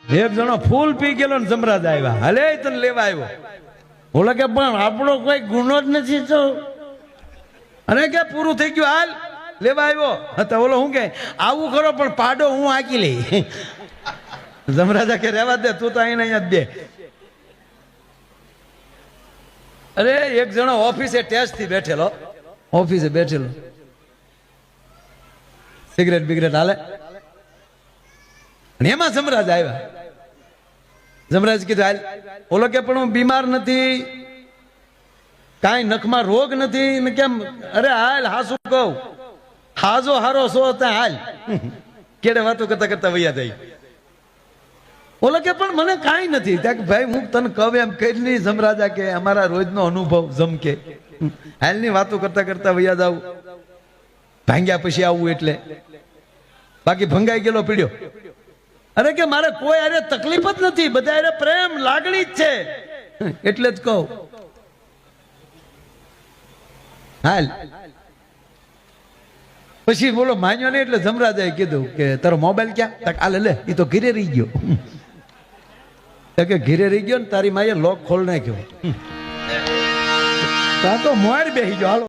એક જણો ફૂલ પી ગયેલો ને જમરાજ આવ્યા, હલે તને લેવા આવ્યો. બોલે કે પણ આપણો કોઈ ગુનો જ નથી તો. અને કે પૂરું થઈ ગયું, હાલ લેવા આવ્યો. તો ઓલો હું કે આવું કરો પણ પાડો હું હાકી લઈ. જમરાજા કે રહેવા દે, તું તો અહીંયા જ દે. અરે એક જણો ઓફિસે ટેસ્ટ થી બેઠેલો, ઓફિસે બેઠેલો, સિગરેટ બિગરેટ હાલે. અને એમાં જમરાજ આવ્યા. જમરાજ કીધું હાલ. ઓલો કે પણ હું બીમાર નથી, કાંઈ નખમાં રોગ નથી ને કેમ. અરે હાલ, હાસું કહું, હાજો હારો સો ત્યાં હાલ. કેડે વાતો કરતા કરતા વૈયા જાય. ઓલો કે પણ મને કાંઈ નથી. ત્યાં કે ભાઈ હું તને કહું એમ કઈ નહીં. જમરાજા કે અમારા રોજનો અનુભવ જમકે, હાલની વાતો કરતા કરતા વૈયા જાવ. ભાંગ્યા પછી આવવું એટલે, બાકી ભંગાઈ ગયેલો પીડ્યો. અરે કે મારે કોઈ અરે તકલીફ જ નથી, બધા અરે પ્રેમ લાગણી જ છે, એટલે જ કહું હાલ. પછી બોલો માન્યો નહીં એટલે જમરાજાએ કીધું કે તારો મોબાઈલ ક્યાં? આલે લે, એ તો ઘીરે રહી ગયો. કે ઘીરે રહી ગયો ને તારી માએ લોક ખોલ નાખ્યો. ત્યાં તો મોર બેસી ગયો. હાલો.